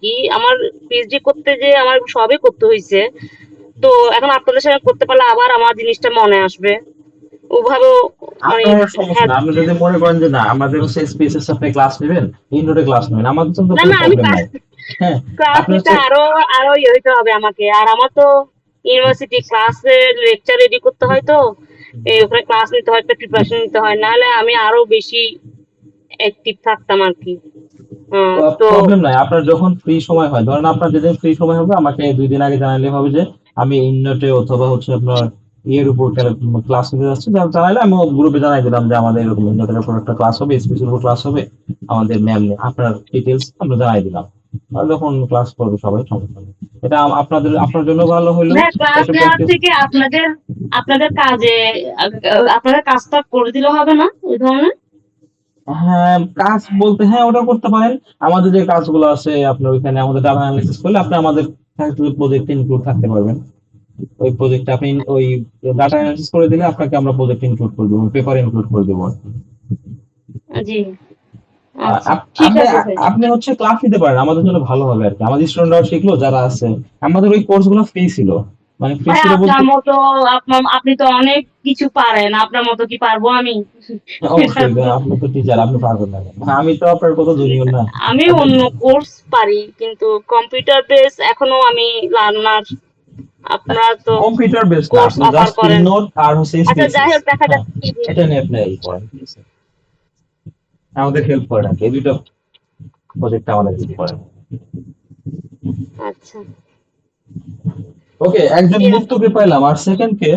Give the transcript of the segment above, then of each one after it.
কি আমার পিএইচডি করতে যে আমার সবই করতে হয়েছে। তো এখন আপনাদের সাথে করতে পারলে আবার আমার জিনিসটা মনে আসবে ওভাবেও মানে আপনার সমস্যা হ্যাঁ। না, আপনি যদি মনে করেন যে না আমাদের হচ্ছে স্পেসেস আপনি ক্লাস নেবেন, ইনডোরে ক্লাস নেবেন, আমাদের জন্য তো না কোনো না আমি প্রবলেম নাই। হ্যাঁ, ক্লাস আপনি নিতে হচ্ছে আরো আরো ইয়ে হইতে হবে আমাকে, আর আমার তো ইউনিভার্সিটি ক্লাসের লেকচার রেডি করতে হয়, তো এই ওখানে ক্লাস নিতে হয়, একটা প্রিপারেশন নিতে হয়, নাহলে আমি আরো বেশি অ্যাক্টিভ থাকতাম আর কি। তো প্রবলেম নাই। আপনার যখন ফ্রি সময় হয়, ধরেন আপনার যেদিন ফ্রি সময় হবে আমাকে 2 দিন আগে জানালে হবে যে আমি ইনডোরে অথবা হচ্ছে আপনার ইয়ের উপর ক্লাস নিতে যাচ্ছি, জানাইলে আমি গ্রুপে জানাই দিলাম যে আমাদের এরকম ইনডোরের উপর একটা ক্লাস হবে, স্পেসের উপর ক্লাস হবে, আমাদের ম্যাম আপনার ডিটেলস আমরা জানাই দিলাম, আর যখন ক্লাস করবে সবাই সমস্যা নেই। এটা আপনার জন্য ভালো হলো, না, ক্লাস একটু নেওয়ার প্র্যাকটিস। থেকে আপনাদের আপনাদের কাজে আপনাদের কাজটা করে দিলে হবে না ওই ধরনের? হ্যাঁ, কাজ বলতে হ্যাঁ ওটা করতে পারেন। আমাদের যে কাজগুলো আছে আপনার ওইখানে আমাদের ডাটা অ্যানালিসিস করলে আপনি আমাদের প্রজেক্টে ইনক্লুড থাকতে পারবেন। ওই প্রজেক্টে আপনি ওই ডাটা অ্যানালিসিস করে দিলে আপনাকে আমরা প্রজেক্ট ইনক্লুড করে দেবো, পেপার ইনক্লুড করে দেবো। জি, আচ্ছা আপ- ঠিক আপনি আছে ভাই। আপনি হচ্ছে ক্লাস নিতে পারেন, আমাদের জন্য ভালো হবে আর কি, আমাদের স্টুডেন্টরাও শিখলো যারা আছে। আমাদের ওই কোর্স গুলো ফ্রি ছিল, মানে ফ্রি ভাই ছিল আপনার বলতে মতো আপনি তো অনেক কিছু পারেন, আপনার মতো কি পারবো আমি? অবশ্যই আপনি তো টিচার, আপনি পারবেন না কেন? আমি তো আপনার কত জুনিয়র না। আমি আপনি অন্য কোর্স পারি, কিন্তু কম্পিউটার বেস এখনো আমি লার্নার। আপনারা তো কম্পিউটার বেস না, কোর্স আপনি অফার জাস্ট করেন। নোট আর হচ্ছে আচ্ছা যাই স্পেসিস। হোক, দেখা যাক হ্যাঁ, কি যে। এটা নিয়ে আপনি এই করেন, ঠিক আছে? আমাদের হেল্প করেন আর কি, এই দুইটা প্রজেক্ট আমাদের হেল্প করেন। আচ্ছা ওকে, একজন ঠিক আছে। মুক্তকে পাইলাম, আর সেকেন্ড কে?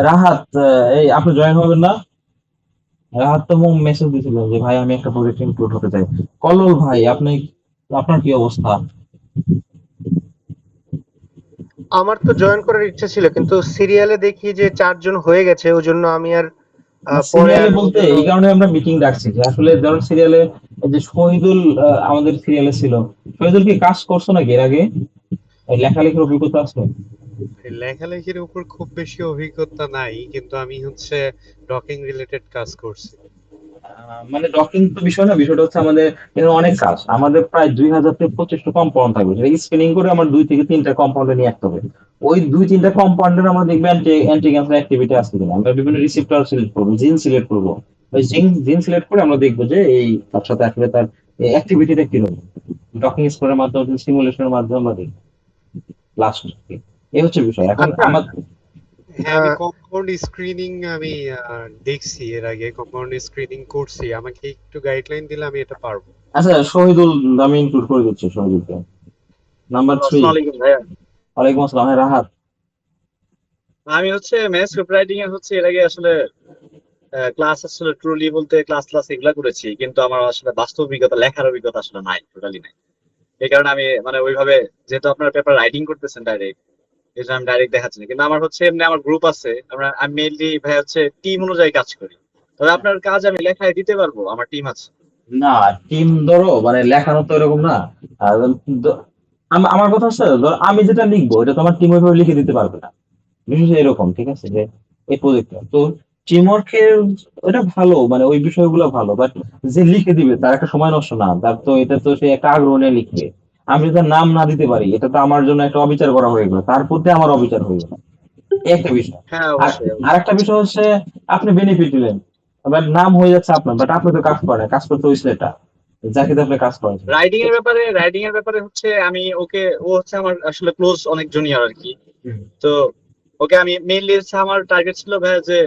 রাহাত, এই আপনি জয়েন হবেন না? রাহাত তো মেসেজ দিছিল যে ভাই আমি একটা প্রজেক্ট ইনক্লুড হতে চাই। কলল ভাই আপনি, আপনার কি অবস্থা? আমার তো জয়েন করার ইচ্ছা ছিল, কিন্তু সিরিয়ালে দেখি যে 4 জন হয়ে গেছে, ওই জন্য আমি আর পরে সিরিয়ালে আর ওই বলতে জন্য। এই কারণে আমরা মিটিং ডাকছি যে আসলে ধরুন সিরিয়ালে যে শহীদুল আমাদের সিরিয়ালে ছিল। শহীদুল কি কাজ করছো নাকি এর আগে? এই লেখালেখির অভিজ্ঞতা আছে? লেখালেখির উপর খুব বেশি অভিজ্ঞতা নাই, কিন্তু আমি হচ্ছে ডকিং রিলেটেড কাজ করছি। মানে ডকিং তো বিষয় না, বিষয়টা হচ্ছে আমাদের এখানে অনেক কাজ, আমাদের প্রায় 2000 থেকে 25টা কম্পাউন্ড থাকবে, সেটা স্ক্রিনিং করে আমার 2 থেকে 3টা কম্পাউন্ডে নিয়ে আসতে হবে। ওই 2-3টা কম্পাউন্ডের আমরা দেখবেন যে অ্যান্টি ক্যান্সার অ্যাক্টিভিটি আছে কিনা, আমরা বিভিন্ন রিসিপ্টর সিলেক্ট করবো, জিন সিলেক্ট করবো। ওই জিন সিলেক্ট করে আমরা দেখবো যে এই তার সাথে আসলে তার অ্যাক্টিভিটিটা কিরকম। ডকিং স্কোরের মাধ্যমে, সিমুলেশনের মাধ্যমে আমরা দেখবো লাস্ট। এই হচ্ছে বিষয় এখন আচ্ছা। আমার। হ্যাঁ, আমি আহ, কম্পাউন্ড স্ক্রিনিং আমি দেখছি, এর আগে কম্পাউন্ড স্ক্রিনিং করছি। আমাকে একটু গাইডলাইন দিলে আমি এটা পারবো। আচ্ছা, শহীদুল আমি ইনক্লুড করে দিচ্ছি শহীদুলকে, নাম্বার 3। আসসালামু আলাইকুম ভাইয়া। ওয়ালাইকুম আসসালাম। হ্যাঁ, রাহাত। আমি হচ্ছে ম্যানেজমেন্ট রাইটিং এর হচ্ছে এর আগে আসলে ক্লাস আসলে ট্রুলি বলতে ক্লাস ক্লাস এগুলা করেছি, কিন্তু আমার আসলে বাস্তব অভিজ্ঞতা, লেখার অভিজ্ঞতা আসলে নাই, টোটালি নাই। এই কারণে আমি মানে ওইভাবে, যেহেতু আপনার পেপার রাইটিং করতেছেন ডাইরেক্ট, এই জন্য আমি ডাইরেক্ট দেখাচ্ছি না। কিন্তু আমার হচ্ছে এমনি আমার গ্রুপ আছে, আমি মেইনলি ভাই হচ্ছে টিম অনুযায়ী কাজ করি। তবে আপনার কাজ আমি লেখায় দিতে পারবো, আমার টিম আছে। না, টিম ধরো মানে লেখানো তো এরকম না। আর আমার কথা হচ্ছে ধর আমি যেটা লিখবো এটা তোমার টিম ওইভাবে লিখে দিতে পারবে না। বিশেষ এরকম, ঠিক আছে, যে এই প্রজেক্টটা তো টিম ওয়ার্কের ওটা ভালো, মানে ওই বিষয়গুলো ভালো, বাট যে লিখে দিবে তার একটা সময় নষ্ট না, তার তো এটা তো সে একটা আগ্রহ নিয়ে লিখবে। আমি যদি তার নাম না দিতে পারি এটা তো আমার জন্য একটা অবিচার করা হয়ে গেল, তার প্রতি আমার অবিচার হয়ে গেল। এই একটা বিষয়। হ্যাঁ, আর অবশ্যই আর অবশ্যই। একটা বিষয় হচ্ছে আপনি বেনিফিট দিলেন, বাট নাম হয়ে যাচ্ছে আপনার, বাট আপনি তো কাজ করেন, কাজ করতে ওই ছেলেটা যাকে দিয়ে আপনি কাজ করেন। রাইডিং এর ব্যাপারে হচ্ছে আমি ওকে, ও হচ্ছে আমার আসলে ক্লোজ অনেক জুনিয়র আর কি। তো ওকে আমি মেইনলি হচ্ছে আমার টার্গেট ছিল ভাই যে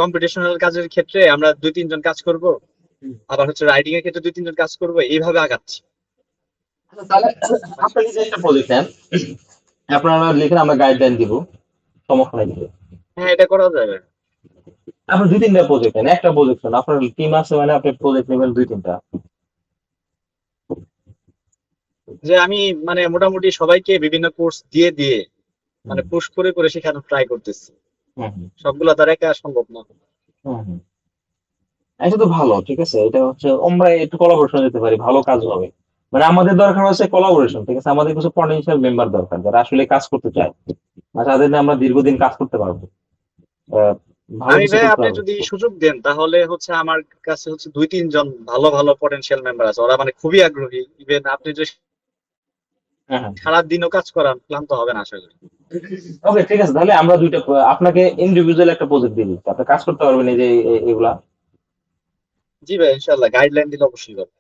কম্পিটিশনাল কাজের ক্ষেত্রে আমরা 2-3 জন কাজ করব, আবার হচ্ছে রাইডিং এর ক্ষেত্রে 2-3 জন কাজ করব, এইভাবে আগাচ্ছি। আচ্ছা, তাহলে আপনি নিজে একটা প্রজেক্ট নেন, আপনারা লিখে আমরা গাইডলাইন দিব, সমস্যা নাই কিছু। হ্যাঁ, এটা করা যাবে। আপনি 2-3টা প্রজেক্ট নেন, একটা প্রজেক্ট নেন, আপনার টিম আছে মানে আপনি প্রজেক্ট নেবেন 2-3টা। যে আমি মানে মোটামুটি সবাইকে বিভিন্ন কোর্স দিয়ে দিয়ে মানে পুশ করে করে শেখানোর ট্রাই করতেছি। হুম, হুম, সবগুলা তার একা সম্ভব না। হুম, হুম। এটা তো ভালো, ঠিক আছে, এটা হচ্ছে আমরা একটু কোলাবোরেশন দিতে পারি, ভালো কাজ হবে। মানে আমাদের দরকার হচ্ছে কোলাবোরেশন, ঠিক আছে, আমাদের কিছু পটেনশিয়াল মেম্বার দরকার যারা আসলে কাজ করতে চায়, আর তাদের নিয়ে আমরা দীর্ঘদিন কাজ করতে পারবো। ভালো আমি কিছু ভাই করতে আপনি হবে। যদি সুযোগ দেন তাহলে হচ্ছে আমার কাছে হচ্ছে 2-3 জন ভালো ভালো পটেনশিয়াল মেম্বার আছে, ওরা মানে খুবই আগ্রহী। ইভেন আপনি যদি হ্যাঁ হ্যাঁ। সারা দিনও কাজ করান ক্লান্ত হবে না আশা করি। ওকে ঠিক আছে, তাহলে আমরা দুইটা আপনাকে ইন্ডিভিজুয়াল একটা প্রজেক্ট দিয়ে দিচ্ছি, আপনি কাজ করতে পারবেন এই যে এগুলা। জি ভাই, ইনশাল্লাহ গাইডলাইন দিলে অবশ্যই হবে।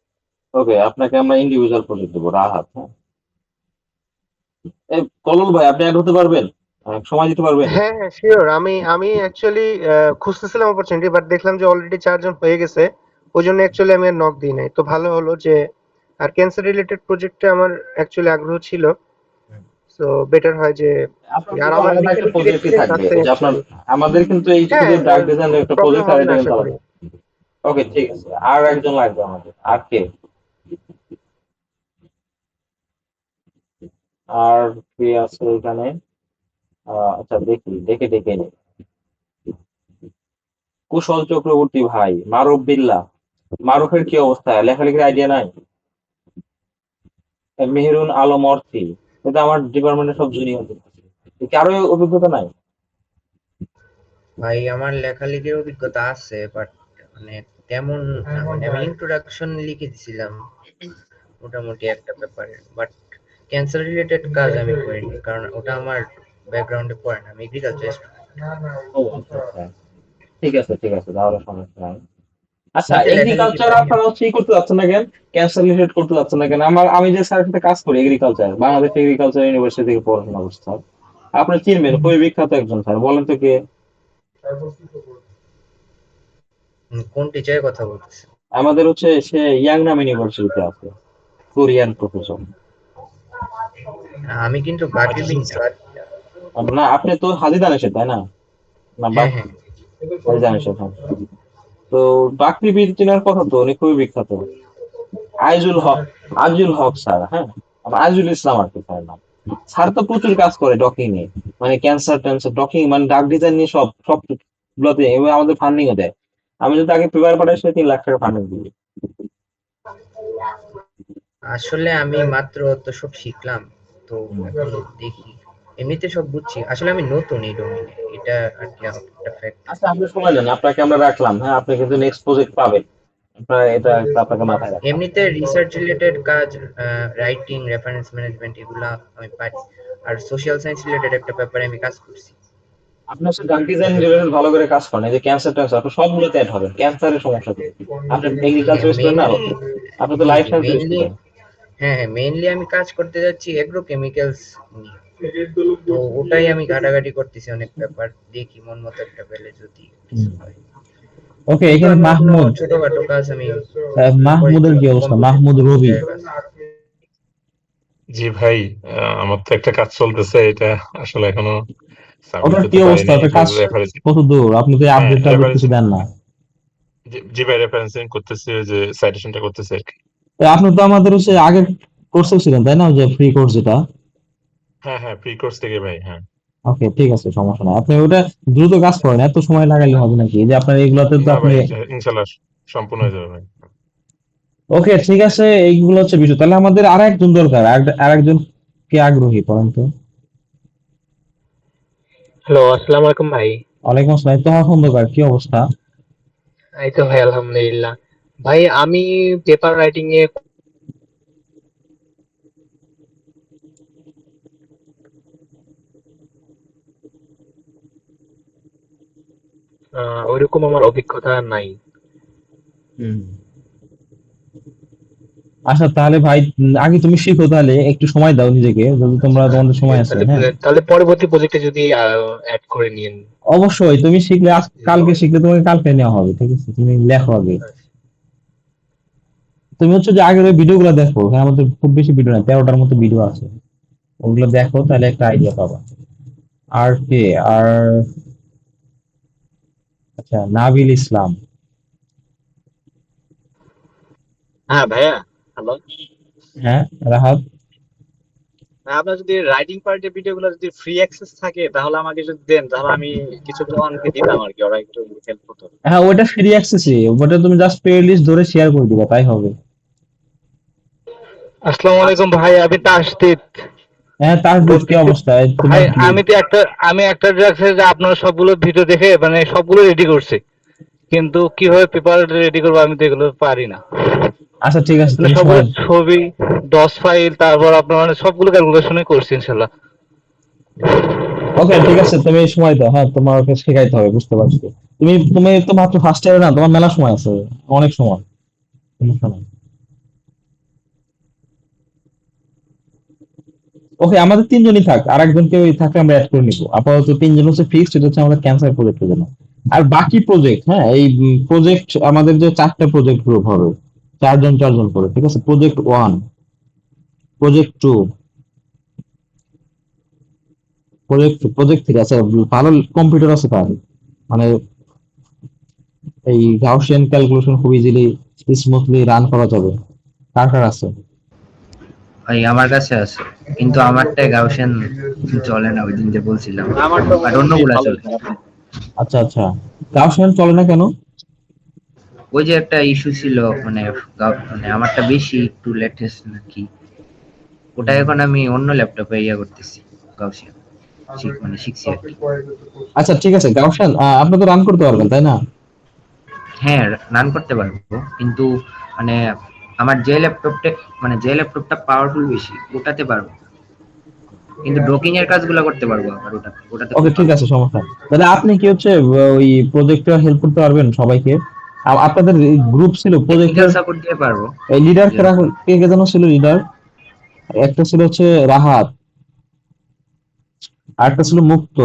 ওকে, আপনাকে আমরা ইন্ডিভিজুয়াল প্রজেক্ট দেবো, রাহাত। হ্যাঁ, এই কলল ভাই, আপনি অ্যাড হতে পারবেন? সময় দিতে পারবেন? হ্যাঁ হ্যাঁ শিওর। আমি অ্যাকচুয়ালি খুঁজতেছিলাম অপরচুনিটি, বাট দেখলাম যে অলরেডি 4 জন হয়ে গেছে। ওই জন্য অ্যাকচুয়ালি আমি আর নক দিই নাই। তো ভালো হলো যে আর ক্যান্সার রিলেটেড প্রজেক্টে আমার অ্যাকচুয়ালি আগ্রহ ছিল। সো বেটার হয় যে আপনার আর কিন্তু আমার আলাদা একটা লেখালেখির প্রজেক্টই এক্সপিরিয়েন্স থাকবে, আছে ওই যে আপনার অ্যাকচুয়ালি। আমাদের কিন্তু এই হ্যাঁ, যে ড্রাগ ডিজাইনের একটা প্রবলেম প্রজেক্ট, আর হবে এটা না কিন্তু আশা করি। আলাদা। ওকে ঠিক আছে, আর একজন লাগবে আমাদের, আর কে? আর কে আছে এখানে? আচ্ছা দেখি, দেখে ডেকে নি। কুশল চক্রবর্তী ভাই, মারুফ বিল্লাহ। মারুফের কি অবস্থা, লেখালেখির আইডিয়া নাই? মেহেরুন আলম অর্থী, এটা আমার ডিপার্টমেন্টের সব জুনিয়র। কারো অভিজ্ঞতা নাই? ভাই আমার লেখালেখির অভিজ্ঞতা আছে, বাট মানে তেমন না। মানে আমি ইন্ট্রোডাকশন লিখে দিছিলাম মোটামুটি একটা ব্যাপারে, বাট ক্যান্সার রিলেটেড কাজ আমি করিনি, কারণ ওটা আমার ব্যাকগ্রাউন্ডে পড়ে না। আমি এগ্রিকালচার ও আচ্ছা আচ্ছা, ঠিক আছে ঠিক আছে, তাহলে সমস্যা নাই। আচ্ছা, এমনিতে লেখালেখি এগ্রিকালচার করি। আপনারা হচ্ছে ই করতে যাচ্ছেন না কেন? ক্যান্সার রিলেটেড করতে যাচ্ছেন না কেন? আমি যে স্যারের সাথে কাজ করি এগ্রিকালচার, বাংলাদেশ এগ্রিকালচার ইউনিভার্সিটি থেকে পড়াশোনা করছি স্যার। আপনি চিনবেন, খুবই বিখ্যাত একজন স্যার, বলেন তো কে? কোন টিচারের কথা বলতেছে? আমাদের হচ্ছে সে ইয়াংনাম ইউনিভার্সিটিতে আছে, কোরিয়ান প্রফেসর। আমি কিন্তু বাকি না, আপনি তো হাজি দানেশের তাই না? না হ্যাঁ হ্যাঁ। হাজি দানেশের, হ্যাঁ। তো বাকরি বিন চেনার কথা তো, উনি খুবই বিখ্যাত। আইজুল হক, আজিজুল হক স্যার, হ্যাঁ। আজিজুল ইসলাম আর কি স্যার নাম। স্যার তো প্রচুর কাজ করে ডকিং নিয়ে, মানে ক্যান্সার ট্যান্সার ডকিং, মানে ডাক ডিজাইন নিয়ে সব সব গুলোতে, এবং আমাদের ফান্ডিংও দেয়। আমি যদি আগে পেপার পাঠাই, সে 3 লাখ টাকা ফান্ডিং দিবে। আসলে আমি মাত্র তো সব শিখলাম, তো এখন দেখি। এমনিতে সব বুঝছি, আসলে আমি নতুন এই ডোমেইনে, এটা আর কি একটা ফ্যাক্ট। আচ্ছা, আপনি সময় নেন, আপনাকে আমরা রাখলাম, হ্যাঁ। আপনি কিন্তু নেক্সট প্রজেক্ট পাবেন, আপনার এটা আপনাকে মাথায় রাখলাম। এমনিতে রিসার্চ রিলেটেড কাজ, রাইটিং, রেফারেন্স ম্যানেজমেন্ট এগুলা আমি পারি। আর সোশ্যাল সায়েন্স রিলেটেড একটা ব্যাপারে আমি কাজ করছি। আপনি হচ্ছে ড্রাগ ডিজাইন রিলেটেড ভালো করে কাজ করেন, এই যে ক্যান্সার ট্যান্সার, আপনি সবগুলোতে অ্যাড হবেন। ক্যান্সারের সমস্যা কি? আপনি এগ্রিকালচার স্টুডেন্ট না? মেইনলি আপনি তো জি লাইফ জি সায়েন্স মেইনলি স্টুডেন্ট। হ্যাঁ হ্যাঁ, মেইনলি আমি কাজ করতে যাচ্ছি এগ্রো কেমিক্যালস নিয়ে। তো ওটাই আমি ঘাটাঘাটি করতেছি অনেক ব্যাপার, দেখি মন মতো একটা পেলে যদি কিছু হয়। ওকে, কিন্তু এখানে অন্য কোনো মাহমুদ, ছোটখাটো কাজ আমি মাহমুদের কি অবস্থা? মাহমুদ রবি। জি ভাই, আমার তো একটা কাজ চলতেছে, এটা আসলে এখনো সাবমিট ওটার কি করতে অবস্থা? পারিনি। ওটার এটা কাজ রেফারেন্স, কত দূর? আপনি তো হ্যাঁ আপডেট টাপডেট কিছু রেফারেন্সিং, দেন না। জি ভাই রেফারেন্সিং করতেছি, ওই যে সাইটেশনটা করতেছি আর কি। তো আপনি তো আমাদের হচ্ছে আগের কোর্সে ছিলেন তাই না, ওই যে ফ্রি কোর্স যেটা? হ্যাঁ হ্যাঁ, প্রি কোর্স থেকে ভাই, হ্যাঁ। ওকে ঠিক আছে, সমস্যা নাই। আপনি ওটা দ্রুত কাজ করেন, এত সময় লাগাইলে হবে নাকি? এই যে আপনার এইগুলাতে তো না আপনি। ভাই, ইনশাল্লাহ সম্পূর্ণ হয়ে যাবে ভাই। ওকে ঠিক আছে, এইগুলো হচ্ছে বিষয়। তাহলে আমাদের আর একজন দরকার, আর একজন কে আগ্রহী বলেন তো? হ্যালো, আসসালামু আলাইকুম ভাই। ওয়ালাইকুম আসসালাম। তো খন্দকার, কি অবস্থা? এই তো ভাই আলহামদুলিল্লাহ। ভাই আমি পেপার রাইটিং এ ওইরকম আমার অভিজ্ঞতা নাই। আচ্ছা তাহলে ভাই, আগে তুমি শিখো, তাহলে একটু সময় দাও নিজেকে, যদি তোমাদের সময় আছে, তাহলে হ্যাঁ। তাহলে পরবর্তী প্রজেক্টে যদি অ্যাড করে নিন। অবশ্যই, তুমি শিখলে কালকে শিখলে তোমাকে কালকে নেওয়া হবে, ঠিক আছে? তুমি লেখো আগে। তুমি হচ্ছে যে আগের ওই ভিডিও গুলো দেখো, ওখানে আমাদের খুব বেশি ভিডিও না, 13টার মতো ভিডিও আছে, ওগুলো দেখো, তাহলে একটা আইডিয়া পাবা। আর কে? আর আচ্ছা, নাবিল ইসলাম। হ্যাঁ ভাইয়া, হ্যালো। হ্যাঁ, রাহাত। আপনার যদি রাইটিং পার্টের ভিডিওগুলো যদি ফ্রি অ্যাক্সেস থাকে তাহলে আমাকে যদি দেন, তাহলে আমি কিছু জনকে দিতাম আর কি, ওরা একটু হেল্প করতো। হ্যাঁ, ওটা ফ্রি অ্যাক্সেসই, ওটা তুমি জাস্ট প্লে লিস্ট ধরে শেয়ার করে দিবা, তাই হবে। আসসালামু আচ্ছা আলাইকুম ভাই, আমি তাসদিদ। হ্যাঁ, তার কি অবস্থা? ভাই তোমার কি? আমি একটা রাখছি যে আপনার সবগুলো ভিডিও দেখে মানে সবগুলো রেডি করছি, কিন্তু কিভাবে পেপার রেডি করবো আমি তো এগুলো পারি না। আচ্ছা ঠিক আছে, মানে তুমি সবগুলো সময়। ছবি, ডস ফাইল, তারপর আপনার মানে সবগুলো ক্যালকুলেশনে করছি ইনশাল্লাহ। ওকে ঠিক আছে, তুমি সময় দাও। হ্যাঁ, তোমার ওকে শেখাইতে হবে, বুঝতে পারছি। তুমি তুমি তো মাত্র ফার্স্ট ইয়ারে না, তোমার মেলা সময় আছে, অনেক সময়। সমস্যা নাই। ওকে, আমাদের তিনজনই থাক, আর একজনকে ওই থাকলে আমরা অ্যাড করে নিবো। আপাতত তিনজন হচ্ছে ফিক্সড, এটা হচ্ছে আমাদের ক্যান্সার প্রজেক্টের জন্য। আর বাকি প্রজেক্ট, হ্যাঁ, এই প্রজেক্ট আমাদের যে 4টা প্রজেক্ট গ্রুপ হবে, 4 জন 4 জন করে, ঠিক আছে? Project 1, project 2, project 3। আচ্ছা, ভালো কম্পিউটার আছে তার, মানে এই গাউসিয়ান ক্যালকুলেশন খুব ইজিলি স্মুথলি রান করা যাবে, কার কার আছে? ভাই আমার কাছে আছে, কিন্তু আমারটা গাউসিয়ান চলে না, ওই দিন যে বলছিলাম, আমারটা আর মোটামুটি অন্যগুলা ভালো চলে। আছে। আচ্ছা আচ্ছা, গাউসিয়ান চলে না কেন? ওই যে একটা ইস্যু ছিল, মানে মানে আমারটা বেশি একটু লেটেস্ট নাকি, ওটা এখন আমি অন্য ল্যাপটপে ইয়া করতেছি, গাউসিয়ান মানে শিখছি আর কি। আচ্ছা ঠিক আছে, গাউসিয়ান আপনি তো রান করতে পারবেন, তাই না? হ্যাঁ, রান করতে পারবো, কিন্তু মানে আমার যে ল্যাপটপটা পাওয়ারফুল বেশি ওটাতে পারবো, কিন্তু ড্রকিং এর কাজগুলো করতে পারবো আবার ওটাতে ওকে খুব ঠিক ভালো। আছে, সমস্যা নেই। তাহলে আপনি কি হচ্ছে ওই প্রজেক্টে হেল্প করতে পারবেন সবাইকে? আপনাদের গ্রুপ ছিল টেকনিক্যাল প্রজেক্টের, সাপোর্ট দিয়ে পারবো। এই লিডার যে কে কে যেন ছিল লিডার? একটা ছিল হচ্ছে রাহাত, আর একটা ছিল মুক্ত।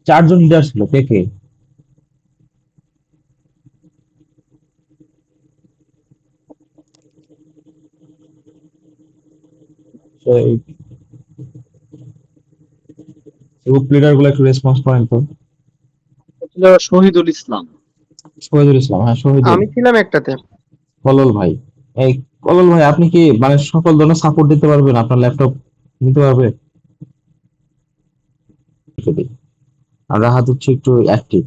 4 জন লিডার ছিল, কে কে? তো এই গ্রুপ লিডার গুলো একটু রেসপন্স করেন তো। ছিল শহীদুল ইসলাম। শহীদুল ইসলাম, হ্যাঁ শহীদুল। আমি ছিলাম একটাতে। কলল ভাই, এই কলল ভাই, আপনি কি মানে সকল ধরনের সাপোর্ট দিতে পারবেন? আপনার ল্যাপটপ নিতে পারবে? আর রাহাত হচ্ছে একটু অ্যাক্টিভ।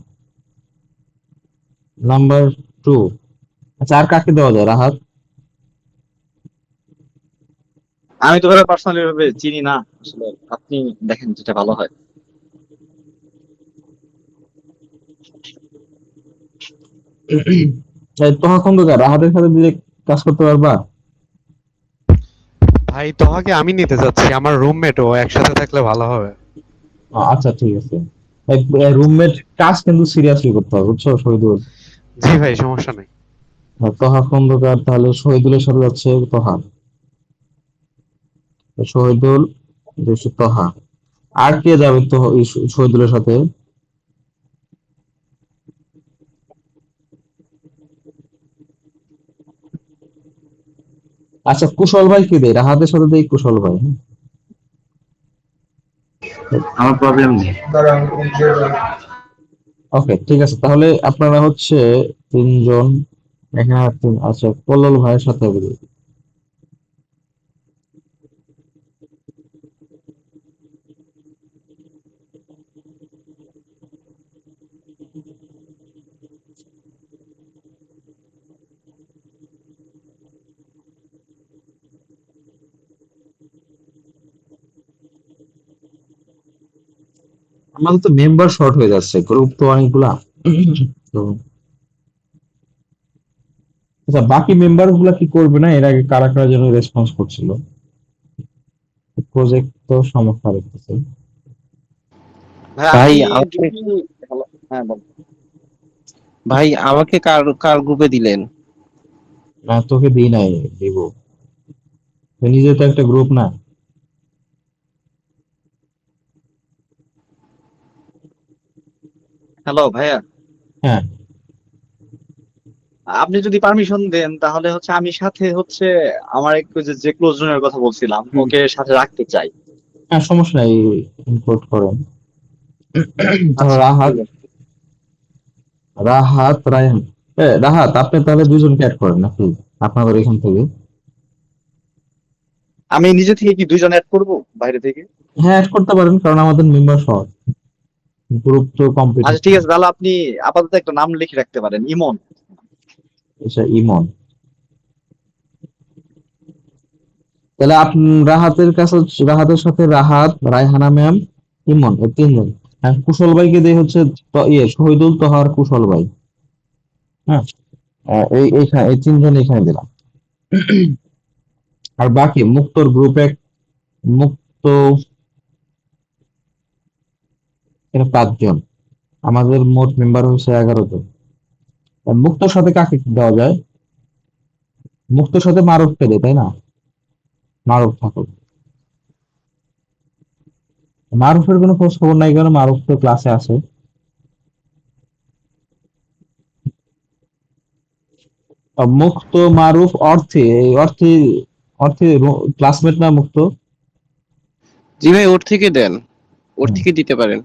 নাম্বার 2। আচ্ছা, আর কাকে দেওয়া যায়? রাহাত? আমি তো পার্সোনালি ভাবে চিনি না আসলে, আপনি দেখেন যেটা ভালো হয়। তোহা খন্দকার, রাহাতের সাথে দিলে কাজ করতে পারবা? ভাই তোহাকে আমি নিতে চাচ্ছি, আমার রুমমেট, ও একসাথে থাকলে ভালো হবে। আচ্ছা ঠিক আছে। রুমমেট কাজ কিন্তু সিরিয়াসলি করতে হবে, বুঝছো শহীদুল? জি ভাই, সমস্যা নাই। তোহা খন্দকার, তাহলে শহীদুলের সাথে যাচ্ছে তোহা। শহীদুল, তোহা। আর কে যাবে তো এই শহীদুলের সাথে? আচ্ছা, কুশল ভাই কি দেয়? রাহাতের সাথে দেয় কুশল ভাই, হ্যাঁ? আমার প্রবলেম নেই। ওকে ঠিক আছে, তাহলে আপনারা হচ্ছে 3 জন এখানে। আচ্ছা, কল্লোল ভাইয়ের সাথে হবে। আমাদের তো মেম্বার শর্ট হয়ে যাচ্ছে, গ্রুপ তো অনেকগুলা। তো আচ্ছা, বাকি মেম্বার গুলা কি করবে না? এর আগে কারা কারা যেন রেসপন্স করছিল, প্রজেক্ট তো সমস্যা দেখতেছে। ভাই ভাই আপনি আমাকে যদি ভালো, হ্যাঁ বল। ভাই আমাকে কার কার গ্রুপে দিলেন? না, তোকে দিই নাই, দিব। তো নিজে তো একটা গ্রুপ না? হ্যালো ভাইয়া, হ্যাঁ আপনি যদি পারমিশন দেন তাহলে হচ্ছে আমি সাথে হচ্ছে আমার একটু যে ক্লোজ জনের কথা বলছিলাম হুম, ওকে সাথে রাখতে চাই। হ্যাঁ সমস্যা নাই, ইনক্লুড করেন। তাহলে আচ্ছা রাহাত, ঠিক আছে। রায়ান। রাহাত, আপনি তাহলে 2 জনকে অ্যাড করেন নাকি আপনাদের এখান থেকে? আমি নিজে থেকে কি 2 জন অ্যাড করব বাইরে থেকে? হ্যাঁ, অ্যাড করতে পারেন, কারণ আমাদের মেম্বার শর্ট, গ্রুপ তো কমপ্লিট আচ্ছা হচ্ছে ঠিক না। আছে, তাহলে আপনি আপাতত একটা নাম লিখে রাখতে পারেন, ইমন। আচ্ছা, ইমন। তাহলে রাহাতের কাছে রাহাতের সাথে রাহাত, রায়হানা ম্যাম, ইমন, এই তিনজন। হ্যাঁ, কুশল ভাইকে দিয়ে হচ্ছে শহীদুল, তোহার, কুশল ভাই। হ্যাঁ, এই তিনজন এখানে দিলাম। আর বাকি মুক্তর গ্রুপ এক, মুক্ত, এরা 5 জন। আমাদের মোট মেম্বার হচ্ছে 11 জন। মুক্তর সাথে কাকে দেওয়া যায়? মুক্তর সাথে মারুফকে দেয়, তাই না? মারুফ থাকুক। মারুফের কোনো খোঁজ খবর নাই কেন? মারুফ তো ক্লাসে আছে। মুক্ত, মারুফ, অর্থে, এই অর্থে, অর্থে ক্লাসমেট না মুক্ত? জি ভাই, ওর থেকে দেন, ওর হুম। থেকে দিতে পারেন।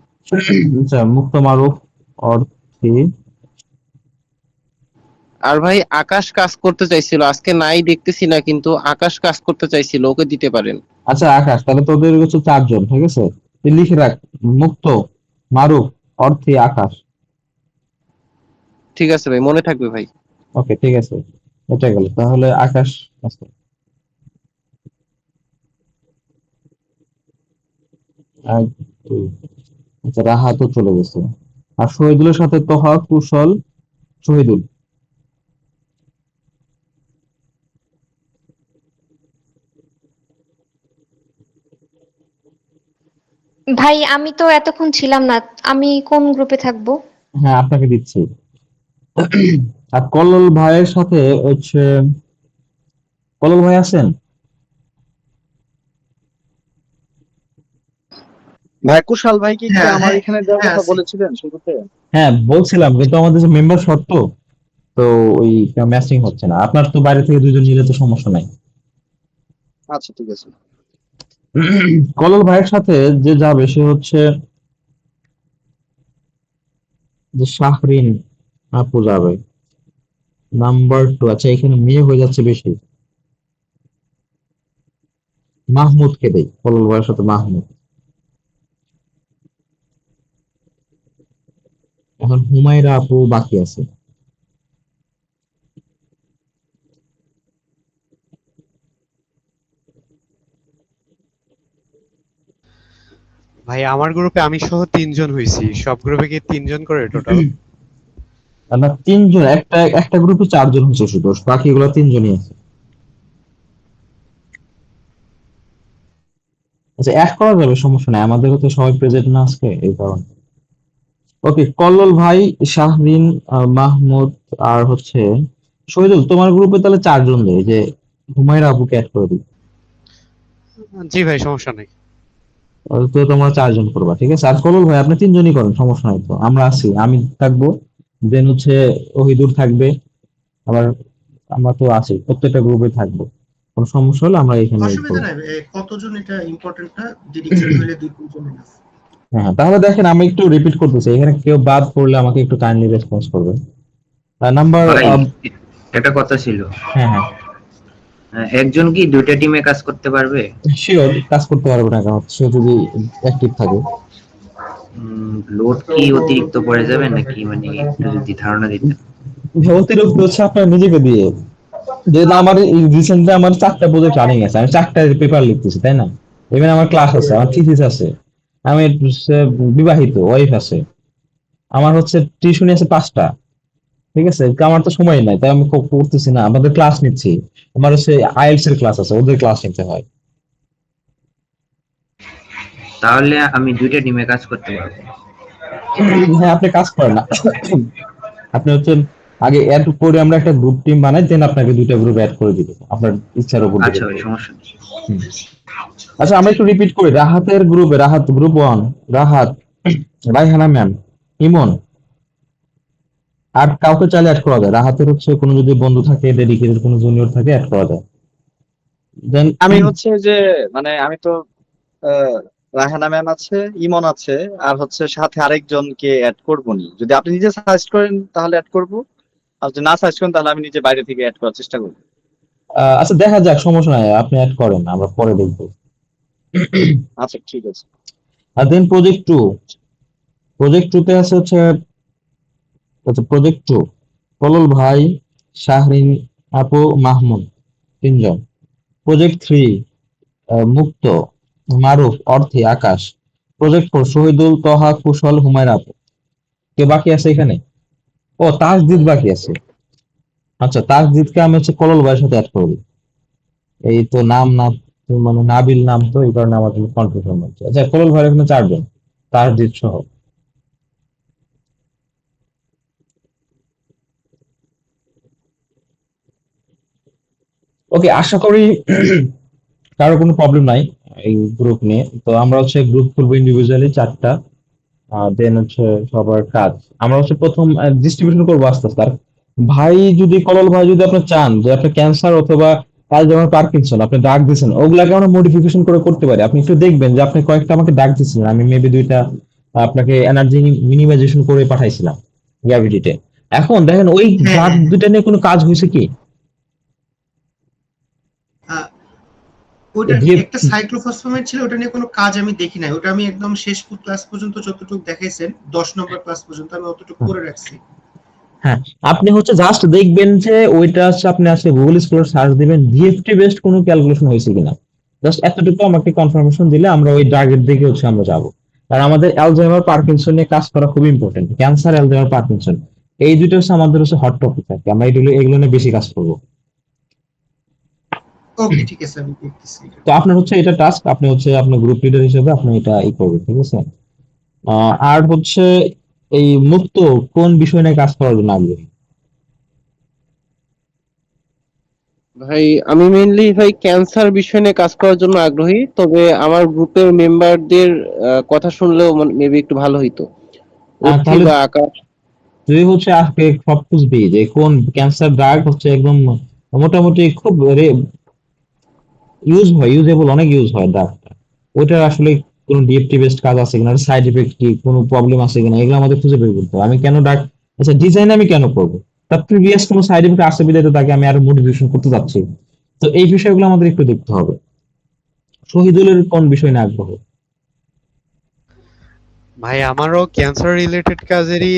আচ্ছা, মুক্ত, মারুফ, অর্থে। আর ভাই আকাশ কাজ করতে চাইছিল, আজকে নাই দেখতেছি না, কিন্তু আকাশ কাজ করতে চাইছিল, ওকে দিতে পারেন। আচ্ছা আকাশ, তাহলে তোদের হচ্ছে 4 জন, ঠিক আছে? তুই লিখে রাখ, মুক্ত, মারুফ, অর্থে, আকাশ। ঠিক আছে ভাই, মনে থাকবে ভাই। ওকে, ঠিক আছে, এটা গেল। তাহলে আকাশ আছে। এক, দুই। আচ্ছা, রাহাতও চলে গেছে। আর শহীদুলের সাথে তোহা, কুশল, শহীদুল। ভাই আমি তো এতক্ষণ ছিলাম না, আমি কোন গ্রুপে থাকবো? হ্যাঁ, আপনাকে দিচ্ছি। আর কল্লোল ভাইয়ের সাথে হচ্ছে, কল্লোল ভাই আছেন? ভাই কুশাল ভাই কি হ্যাঁ আমার হ্যাঁ এখানে দেওয়ার হ্যাঁ কথা আছি। বলেছিলেন শুরুতে? হ্যাঁ, বলছিলাম, কিন্তু আমাদের যে মেম্বার শর্ত, তো ওই ম্যাচিং হচ্ছে না। আপনার তো বাইরে থেকে 2 জন নিলে তো সমস্যা নাই। আচ্ছা ঠিক আছে। কল্লোল ভাইয়ের সাথে যে যাবে সে হচ্ছে যে শাহরিন আপু যাবে, নাম্বার 2। আচ্ছা, এখানে মেয়ে হয়ে যাচ্ছে বেশি। মাহমুদকে দেই, কল্লোল ভাইয়ের সাথে মাহমুদ। এখন হুমায়রা আপু বাকি আছে। ভাই আমার গ্রুপে আমি সহ 3 জন হইছি, সব গ্রুপে কি 3 জন করে টোটাল? আর না, 3 জন, একটা একটা গ্রুপে 4 জন হচ্ছে শুধু, বাকিগুলো 3 জনই আছে। আচ্ছা, অ্যাড করা যাবে, সমস্যা নাই, আমাদেরও তো সবাই প্রেজেন্ট না আজকে, এই কারণে। ওকে, কল্লোল ভাই, শাহরিন, মাহমুদ, আর হচ্ছে শহীদুল। তোমার গ্রুপে তাহলে 4 জন দেয়, যে হুমায়রা আপুকে অ্যাড করে দিই। জি ভাই সমস্যা নেই। তো তোমরা 4 জন করবা, ঠিক আছে? আর কল্লোল ভাই, আপনি 3 জনই করেন, সমস্যা নাই তো। আমরা আছি, আমি থাকবো, দেন হচ্ছে ওহিদুর থাকবে। আবার আমরা তো আছি, প্রত্যেকটা গ্রুপে থাকবো। কোনো সমস্যা হলে আমরা এখানে এই অসুবিধা করবো। নাই, কতজন এটা ইম্পর্টেন্ট না, ডিরেক্টর হইলে 2-3 জন enough। হ্যাঁ হ্যাঁ, তাহলে দেখেন, আমি একটু রিপিট করতেছি, এখানে কেউ বাদ পড়লে আমাকে একটু কাইন্ডলি রেসপন্স করবে। নাম্বার, ভাই একটা কথা ছিল, হ্যাঁ হ্যাঁ, একজন কি 2টা টিমে কাজ করতে পারবে? শিওর কাজ করতে পারবে না কেন, সে যদি অ্যাক্টিভ থাকে। লোড কি অতিরিক্ত পড়ে যাবে নাকি, মানে একটু যদি ধারণা দিতেন। অতিরিক্ত হচ্ছে আপনার নিজেকে দিয়ে, যেহেতু আমার রিসেন্টলি আমার 4টা প্রজেক্ট রানিং আছে, আমি 4টা পেপার লিখতেছি, তাই না? ইভেন আমার ক্লাস আছে, আমার থিসিস আছে, আমি হচ্ছে বিবাহিত, ওয়াইফ আছে, আমার হচ্ছে টিউশনি আছে 5টা, ঠিক আছে? আমার তো সময় নাই, তাই আমি করতেছি না। আমাদের ক্লাস নিচ্ছি, আমার হচ্ছে আইএলটিএস এর ক্লাস আছে, ওদের ক্লাস নিতে হয়। তাহলে আমি 2টা টিমে কাজ করতে পারবো। হ্যাঁ, আপনি কাজ করেন না, আপনি হচ্ছে আগে অ্যাড করে আমরা একটা গ্রুপ টিম বানাই, দেন আপনাকে 2টা গ্রুপ অ্যাড করে দিব, আপনার ইচ্ছার উপর আচ্ছা ডিপেন্ড ভাই, করে। সমস্যা নেই। হুম। আচ্ছা, আমরা একটু রিপিট করি। রাহাতের গ্রুপে, রাহাত গ্রুপ 1, রাহাত, রায়হানা ম্যাম, ইমন। আর কাউকে চাইলে অ্যাড করা যায়। রাহাতের হচ্ছে কোনো যদি বন্ধু থাকে, ডেডিকেটেড কোনো জুনিয়র থাকে, অ্যাড করা যায়। দেন আমি হচ্ছে যে মানে আমি তো আহ, রাহানা ম্যাম আছে, ইমন আছে, আর হচ্ছে সাথে আরেকজনকে অ্যাড করবো নি। যদি আপনি নিজে সাজেস্ট করেন তাহলে অ্যাড করব, আর যদি না সাজেস্ট করেন তাহলে আমি নিজে বাইরে থেকে অ্যাড করার চেষ্টা করবো। আচ্ছা, দেখা যাক, সমস্যা নাই, আপনি অ্যাড করেন, আমরা পরে দেখবো। আচ্ছা ঠিক আছে। আর দেন প্রজেক্ট 2, প্রজেক্ট 2 তে আছে হচ্ছে, আচ্ছা প্রজেক্ট 2, কলল ভাই, শাহরিন আপু, মাহমুদ, 3 জন। প্রজেক্ট 3, মুক্ত, মারুফ, অর্থী, আকাশ, প্রজেক্ট ফোর, শহীদুল, তহা, কুশল, হুমায়রা আপু। কে বাকি আছে এখানে? ও তাসদিদ বাকি আছে। আচ্ছা, তাসদিদকে আমি হচ্ছে কলল ভাইয়ের সাথে অ্যাড করবো। এই তো নাম না, তো মানে নাবিল নাম, তো এই কারণে আমার কনফিউশন হচ্ছে। আচ্ছা, কলল ভাইয়ের এখানে 4 জন, তাসদিদ সহ। ওকে, আশা করি কারো কোনো প্রবলেম নাই এই গ্রুপ নিয়ে। তো আমরা হচ্ছে গ্রুপ খুলবো ইন্ডিভিজুয়ালি 4টা, দেন হচ্ছে সবার কাজ। আমরা হচ্ছে প্রথম ডিস্ট্রিবিউশন করবো আস্তে আস্তে। আর ভাই যদি, কলল ভাই যদি আপনি চান যে আপনি ক্যান্সার অথবা অ্যালজাইমার, পার্কিনসন আপনি ডাক দিচ্ছেন, ওগুলাকে আমরা মডিফিকেশন করে করতে পারি। আপনি একটু দেখবেন যে আপনি কয়েকটা আমাকে ডাক দিচ্ছিলেন, আমি মেবি 2টা আপনাকে এনার্জি মিনিমাইজেশন করে পাঠাইছিলাম গ্র্যাভিটিতে। এখন দেখেন ওই হ্যাঁ ডাক হ্যাঁ 2টা নিয়ে কোনো কাজ হয়েছে কি? আহ, ওটা দিয়ে একটা সাইক্লোফসফেট ছিল, ওটা নিয়ে কোনো কাজ আমি দেখি নাই। ওটা আমি একদম শেষ ক্লাস পর্যন্ত যতটুকু দেখাইছেন 10 নম্বর ক্লাস পর্যন্ত আমি অতটুকু করে রাখছি। হ্যাঁ, আপনি হচ্ছে জাস্ট দেখবেন যে ওইটা হচ্ছে আপনি আসলে গুগল স্কলার সার্চ দিবেন ডিএফটি বেসড কোনো ক্যালকুলেশন হয়েছে কিনা। জাস্ট এতটুকু আমাকে কনফার্মেশন দিলে আমরা ওই টার্গেট দিকে হচ্ছে আমরা যাব। আর আমাদের অ্যালজাইমার, পার্কিনসন নিয়ে কাজ করা খুব ইম্পর্টেন্ট। ক্যান্সার, অ্যালজাইমার, পার্কিনসন এই দুটো হচ্ছে আমাদের হচ্ছে হট টপিক থাকে, আমরা এগুলো নিয়ে বেশি কাজ করব। ওকে ঠিক আছে, আমি দেখতেছি এটা। তো আপনার হচ্ছে এটা টাস্ক, আপনি হচ্ছে আপনার গ্রুপ লিডার হিসেবে আপনি এটা করবেন, ঠিক আছে? আর হচ্ছে এই মুক্ত কোন বিষয় নিয়ে কাজ করার জন্য আগ্রহী? ভাই আমি মেইনলি ভাই ক্যান্সার বিষয় নিয়ে কাজ করার জন্য আগ্রহী, তবে আমার গ্রুপের মেম্বারদের কথা শুনলেও মেবি একটু ভালো হইতো। অর্থী তাহলে বা আকাশ। তুই হচ্ছে আজকে সব বুঝবি যে কোন ক্যান্সার ড্রাগ হচ্ছে একদম মোটামুটি খুব ইউজেবল, অনেক ইউজ হয় ড্রাগটা। ওইটার আসলে কোনো ডিএফটি বেসড কাজ আছে কিনা, সাইড ইফেক্ট কি, কোনো প্রবলেম আছে কিনা, এগুলো আমাদের খুঁজে বের করতে হবে। আমি কেন ড্রাগ, আচ্ছা ডিজাইন আমি কেন করবো, তার প্রিভিয়াস কোনো সাইড ইফেক্ট আছে বিধায় তো তাকে আমি আরো মোটিভেশন করতে যাচ্ছি। তো এই বিষয়গুলো আমাদের একটু দেখতে হবে। শহীদুলের কোন বিষয় নিয়ে আগ্রহ? ভাই আমারও ক্যান্সার রিলেটেড কাজেরই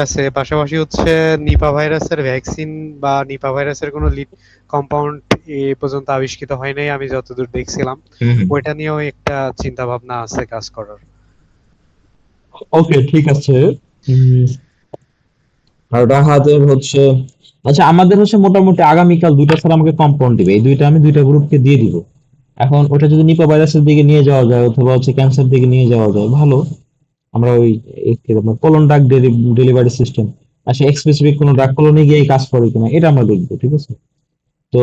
আছে, পাশাপাশি হচ্ছে নিপা ভাইরাসের ভ্যাকসিন বা নিপা ভাইরাসের কোনো লিড কম্পাউন্ড এ পর্যন্ত আবিষ্কৃত হয় নাই আমি যতদূর দেখছিলাম। ওইটা নিয়েও একটা চিন্তা ভাবনা আছে কাজ করার। ওকে ঠিক আছে। আর রাহাতের হচ্ছে, আচ্ছা আমাদের হচ্ছে মোটামুটি আগামীকাল 2টা স্যার আমাকে কম্পাউন্ড দিবে, এই দুইটা আমি 2টা গ্রুপকে দিয়ে দিব। এখন ওটা যদি নিপা ভাইরাসের দিকে নিয়ে যাওয়া যায় অথবা হচ্ছে ক্যান্সার দিকে নিয়ে যাওয়া যায় ভালো। আমরা ওই কলন ড্রাগ ডেলিভারি সিস্টেম আসলে স্পেসিফিক কোনো ড্রাগ কলোনি গিয়ে কাজ করে কিনা এটা আমরা দেখবো, ঠিক আছে? তো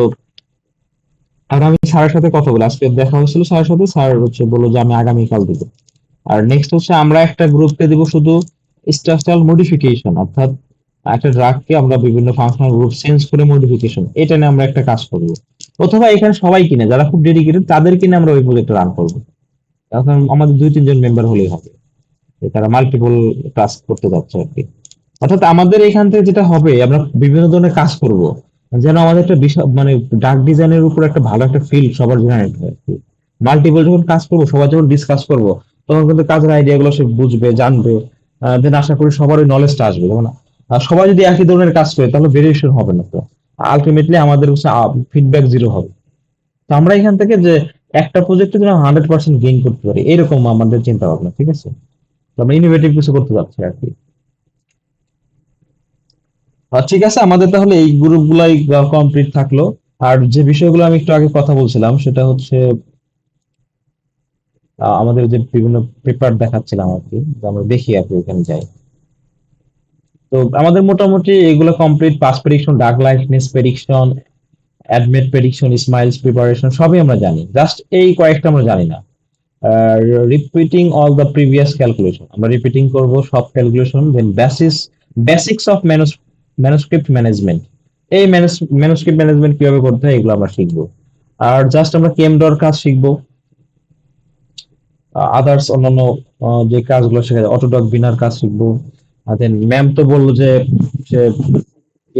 আর আমি স্যারের সাথে কথা বলে, আজকে দেখা হয়েছিল স্যারের সাথে, স্যার হচ্ছে বললো যে আমি আগামীকাল দিব। আর নেক্সট হচ্ছে আমরা একটা গ্রুপকে দিব শুধু স্ট্রাকচারাল মডিফিকেশন, অর্থাৎ একটা ড্রাগকে আমরা বিভিন্ন ফাংশনাল গ্রুপ চেঞ্জ করে মডিফিকেশন, এটা নিয়ে আমরা একটা কাজ করব। অথবা এখানে সবাই কিনে যারা খুব ডেডিকেটেড তাদের কিনে আমরা ওই প্রজেক্টটা রান করবো। এখন আমাদের 2-3 জন মেম্বার হলেই হবে, তারা মাল্টিপল টাস্ক করতে যাচ্ছে আর কি। অর্থাৎ আমাদের এখান থেকে যেটা হবে, আমরা বিভিন্ন ধরনের কাজ করব যেন আমাদের একটা বিষয় মানে ডাক ডিজাইনের উপর একটা ভালো একটা ফিল সবার জেনারেট হয়। মাল্টিপল যখন কাজ করবো, সবাই যখন ডিসকাস করবো, তখন কিন্তু কাজের আইডিয়া গুলো সে বুঝবে, জানবে। দেন আশা করি সবার ওই নলেজটা আসবে। যেমন সবাই যদি একই ধরনের কাজ করে তাহলে ভেরিয়েশন হবে না, তো আলটিমেটলি আমাদের ফিডব্যাক জিরো হবে। তো আমরা এখান থেকে যে একটা প্রজেক্টে যেন 100% গেইন করতে পারি, এরকম আমাদের চিন্তা ভাবনা, ঠিক আছে? তো আমরা ইনোভেটিভ কিছু করতে যাচ্ছি আর কি। ঠিক আছে, আমাদের তাহলে এই গ্রুপ গুলাই কমপ্লিট থাকলো। আর যে বিষয়গুলো আমি একটু আগে কথা বলছিলাম সেটা হচ্ছে আমাদের যে বিভিন্ন পেপার দেখাচ্ছিলাম আর কি, যে আমরা দেখি আর কি ওখানে যাই। তো আমাদের মোটামুটি এগুলো complete, pass prediction, dark lightness prediction, admit prediction, smiles preparation সবই আমরা জানি, জাস্ট এই কয়েকটা আমরা জানি না। Repeating all the previous calculation, আমরা রিপিটিং করব সব calculation. Then basics of manuscript management, এই ম্যানুস্ক্রিপ্ট ম্যানেজমেন্ট কিভাবে করতে হয় এগুলো আমরা শিখবো। আর জাস্ট আমরা কেমডর কাজ শিখবো, আদার্স অন্যান্য যে কাজগুলো শেখা যায়, অটোডক বিনার কাজ শিখবো। দেন ম্যাম তো বললো যে সে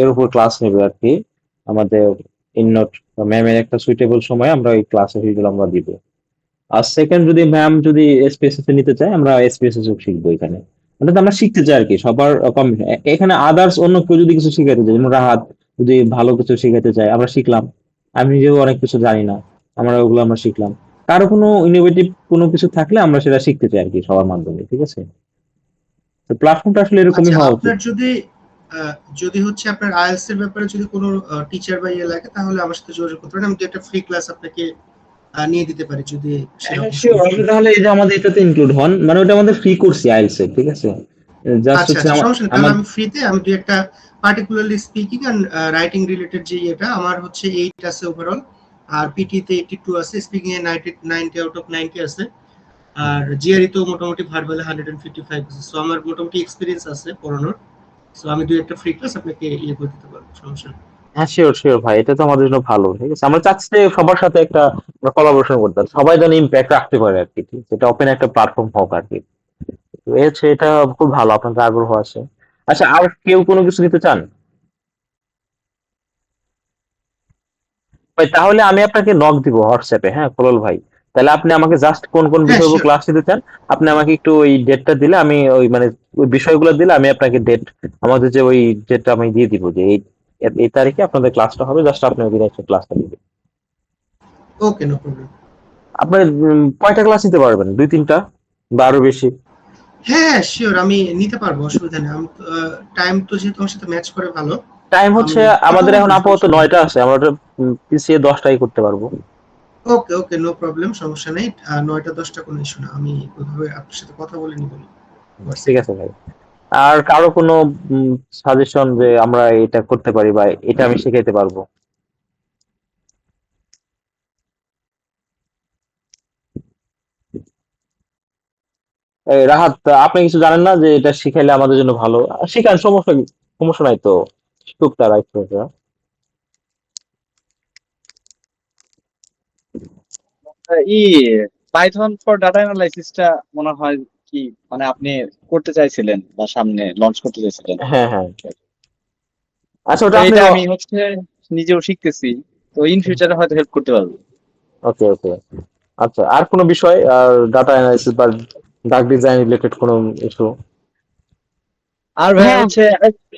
এর উপর ক্লাস নেবে আর কি, আমাদের ইননোট ম্যামের একটা সুইটেবল সময় আমরা ওই ক্লাসের ভিডিও আমরা দিব। আর সেকেন্ড, যদি ম্যাম যদি এসপিএসএস এ নিতে চায় আমরা এসপিএসএস শিখবো এখানে, মানে আমরা শিখতে চাই আর কি সবার এখানে। আদার্স অন্য কেউ যদি কিছু শিখাতে চায়, যেমন রাহাত যদি ভালো কিছু শিখাতে চায় আমরা শিখলাম, আমি নিজেও অনেক কিছু জানি না, আমরা ওগুলো আমরা শিখলাম। কারো কোনো ইনোভেটিভ কোনো কিছু থাকলে আমরা সেটা শিখতে চাই আর কি সবার মাধ্যমে, ঠিক আছে? তো প্ল্যাটফর্মটা আসলে এরকমই আচ্ছা, হওয়া উচিত। আপনার যদি হচ্ছে আপনার আইএলটিএস এর ব্যাপারে যদি কোনো টিচার বা ইয়ে লাগে তাহলে আমার সাথে যোগাযোগ করতে পারেন, আমি তো একটা ফ্রি ক্লাস আপনাকে নিয়ে দিতে পারি যদি সেরকম শিওর, সমস্যা আপনি হয়। তাহলে এই যে আমাদের এটাতে ইনক্লুড হন, মানে ওটা আমাদের ফ্রি কোর্স আইএলটিএস এর, ঠিক আছে? জাস্ট আচ্ছা হচ্ছে আচ্ছা, সমস্যা নেই, তাহলে আমার আমি ফ্রিতে আমি দুই একটা particularly speaking and writing related যে এটা আমার হচ্ছে 8 আছে ওভারঅল, আর পিটি তে 82 আছে, স্পিকিং এ 90 আউট অফ 90 আছে, আর জিআরই তো মোটামুটি ভার্বালে 155 আছে। সো আমার মোটামুটি এক্সপেরিয়েন্স আছে পড়ানোর। সো আমি দুই একটা ফ্রি ক্লাস আপনাকে ইয়ে করে দিতে পারবো, সমস্যা নেই। হ্যাঁ, শিওর শিওর ভাই, এটা তো আমাদের জন্য ভালো, ঠিক আছে? আমরা চাচ্ছি যে সবার সাথে একটা কোলাবোরেশন করতে, সবাই যেন ইম্প্যাক্ট রাখতে পারে আর কি, ঠিক আছে? এটা ওপেন একটা প্ল্যাটফর্ম হোক আর কি। তো এই হচ্ছে, এটা খুব ভালো, আপনাদের আগ্রহ আছে। আচ্ছা, আর কেউ কোনো কিছু দিতে চান ভাই? তাহলে আমি আপনাকে নক দিব হোয়াটসঅ্যাপে, হ্যাঁ কোলাল ভাই। তাহলে আপনি আমাকে জাস্ট কোন কোন হ্যাঁ বিষয়গুলো শিওর। ক্লাস নিতে চান, আপনি আমাকে একটু ওই ডেটটা দিলে আমি ওই মানে ওই বিষয়গুলো দিলে আমি আপনাকে ডেট, আমাদের যে ওই ডেটটা আমি দিয়ে দিব যে এই এই তারিখে আপনাদের ক্লাসটা হবে, জাস্ট আপনি ওই দিন একটা ক্লাসটা দিবেন। ওকে, নো প্রবলেম। আপনার কয়টা ক্লাস নিতে পারবেন? 2-3টা বা আরো বেশি? হ্যাঁ শিওর, আমি নিতে পারবো, অসুবিধা নেই। আমি টাইম তো যেহেতু আমার সাথে ম্যাচ করে ভালো, টাইম আমি হচ্ছে কথা আমাদের এখন বলবো, আপাতত সমস্যা নেই। 9টা আছে, আমরা ওটা পিছিয়ে 10টাই করতে পারবো। ওকে ওকে, নো প্রবলেম, সমস্যা নেই। 9টা 10টা কোনো ইস্যু না, আমি ওইভাবে আপনার সাথে কথা বলে নিব ঠিক হোয়াটসঅ্যাপে। আছে ভাই। আর কারো কোনো সাজেশন যে আমরা এটা করতে পারি বা এটা আমি শিখাইতে পারবো? এই রাহাত, আপনি কিছু জানেন না যে এটা শিখাইলে আমাদের জন্য ভালো? শিখান, সমস্যা নাই তো, শিখুক তারা একটু একটু। ই পাইথন ফর ডাটা অ্যানালাইসিসটা মনে হয় কি মানে আপনি করতে চাইছিলেন বা সামনে লঞ্চ করতে চাইছিলেন। হ্যাঁ হ্যাঁ, আচ্ছা তো ওটা আপনি এটা আমি হচ্ছে নিজেও শিখতেছি, তো ইন ফিউচারে হয়তো হেল্প করতে পারবো। ওকে ওকে। আচ্ছা, আর কোনো বিষয়, আর ডাটা অ্যানালাইসিস বা ডাক ডিজাইন রিলেটেড কোনো ইস্যু? আর ভাই হ্যাঁ হচ্ছে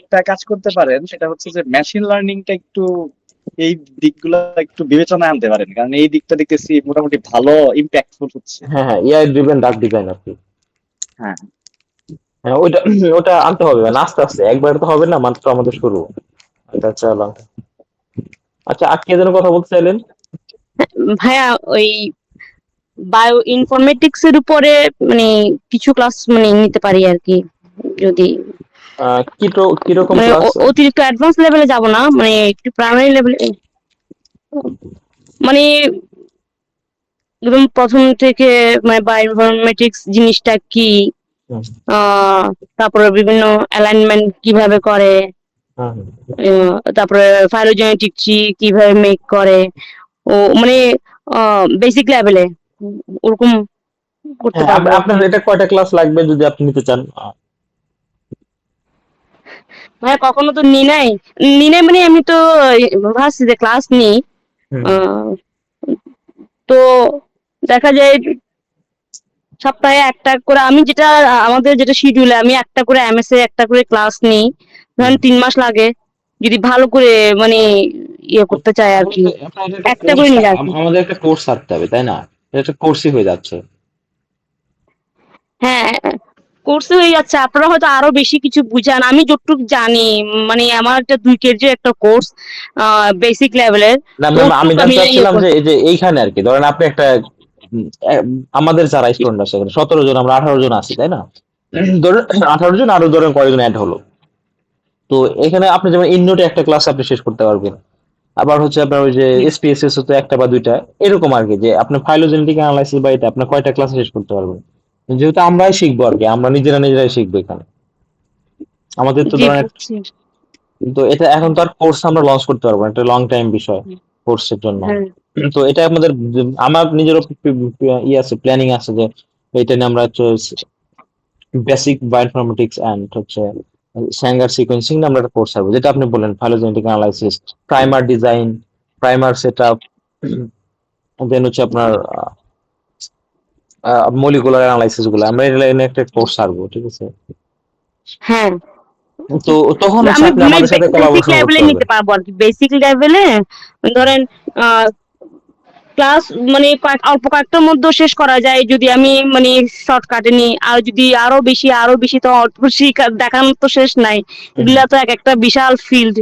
একটা কাজ করতে পারেন, সেটা হচ্ছে যে মেশিন লার্নিংটা একটু এই দিকগুলো একটু বিবেচনায় আনতে পারেন, কারণ এই দিকটা দেখতেছি মোটামুটি ভালো ইম্প্যাক্টফুল হচ্ছে। হ্যাঁ হ্যাঁ, এআই ড্রিভেন ডাক ডিজাইন আর কি। হ্যাঁ, হ্যাঁ, ওইটা ওটা আনতে হবে, মানে আস্তে আস্তে, একবার তো হবে না, মাত্র আমাদের শুরু। এটা চলো। আচ্ছা, আর কে যেন কথা বলতে চাইলেন? ভাইয়া, ওই বায়ো ইনফরমেটিক্স এর উপরে মানে কিছু ক্লাস মানে নিতে পারি আর কি, যদি কিরকম মানে ক্লাস? অতিরিক্ত অ্যাডভান্স লেভেলে যাব না, মানে একটু প্রাইমারি লেভেলে, মানে একদম প্রথম থেকে, মানে বায়ো ইনফরমেটিক্স জিনিসটা কি, তারপরে বিভিন্ন অ্যালাইনমেন্ট কিভাবে করে, তারপরে ফাইলোজেনেটিক ট্রি কিভাবে মেক করে, ও মানে বেসিক লেভেলে ওরকম করতে হ্যাঁ, পারবো আর আপনার কি। এটা কয়টা ক্লাস লাগবে যদি আপনি নিতে চান? ভাই কখনো তো নি নাই মানে আমি তো ভাবছি যে ক্লাস নিই, আহ, তো দেখা যায় সপ্তাহে একটা করে, আমি যেটা আমাদের যেটা শিডিউলে আমি একটা করে এমএস এ একটা করে ক্লাস নিই, ধরেন 3 মাস লাগে যদি ভালো করে মানে ইয়ে করতে চাই আর কি, আপনাদের একটা একটা করে কোর্স, নিলে আর কি। আমাদের একটা কোর্স থাকতে হবে, তাই না? এটা একটা কোর্সই হয়ে যাচ্ছে। হ্যাঁ, কোর্সে হয়ে যাচ্ছে, আপনারা হয়তো আরো বেশি কিছু বুঝান, আমি যতটুকু জানি, মানে আমার একটা 2 কেজি একটা কোর্স বেসিক লেভেলের, না তো ম্যাম, আমি ওটুকু আমি জানতে ইয়ে চাচ্ছিলাম যে করছি। এই যে এইখানে আর কি, ধরেন আপনি একটা আমাদের যারা স্টুডেন্ট আছে এখানে 17 জন, আমরা 18 জন আছি, তাই না? ধরেন 18 জন, আরো ধরেন কয়েকজন অ্যাড হলো। তো এখানে আপনি যেমন ইননোটে একটা ক্লাস আপনি শেষ করতে পারবেন, আবার হচ্ছে আপনার ওই যে এসপিএসএস তো একটা বা দুইটা, এরকম আর কি, যে আপনি ফাইলোজেনেটিক অ্যানালাইসিস বা এটা আপনি কয়টা ক্লাস শেষ করতে পারবেন। যেহেতু আমরাই শিখবো আর কি, আমরা নিজেরাই শিখবো এখানে, আমাদের তো জি ধরেন বুঝছি। তো এটা এখন তো আর কোর্স আমরা লঞ্চ করতে পারবো না, এটা লং টাইম বিষয় কোর্সের জন্য। হ্যাঁ তো এটা আমাদের আমার নিজেরও ই আছে, প্ল্যানিং আছে যে এটা নিয়ে আমরা বেসিক বায়োইনফরমেটিক্স এন্ড হচ্ছে স্যাঙ্গার সিকোয়েন্সিং নিয়ে আমরা একটা কোর্স ছাড়বো, যেটা আপনি বললেন phylogenetic analysis, primer design, primer setup, then হচ্ছে আপনার মলিকুলার অ্যানালাইসিস গুলো, আমরা এটা নিয়ে একটা কোর্স ছাড়বো, ঠিক আছে? হ্যাঁ, তো তখন হচ্ছে আমি আপনি মানে আমাদের সাথে বেসিক কোলাবোরেশন লেভেলে করতে পারবেন। নিতে পারবো আর কি, বেসিক লেভেলে ধরেন ক্লাস মানে অল্প কয়েকটার মধ্যে শেষ করা যায় যদি আমি মানে শর্টকাটে নিই, আর যদি আরো বেশি তো অল্প দেখানোর তো শেষ নাই। এগুলা তো এক একটা বিশাল ফিল্ড,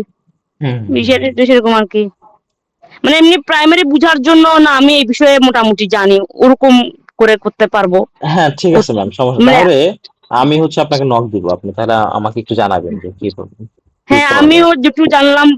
সেরকম আর কি। মানে এমনি প্রাইমারি বুঝার জন্য না, আমি এই বিষয়ে মোটামুটি জানি, ওরকম করে করতে পারবো। হ্যাঁ ঠিক আছে ম্যাম, সমস্যা মানে তাহলে আমি হচ্ছে আপনাকে নক দিব, আপনি তাহলে আমাকে একটু জানাবেন যে কি করবেন। হ্যাঁ, আমিও যেটুকু জানলাম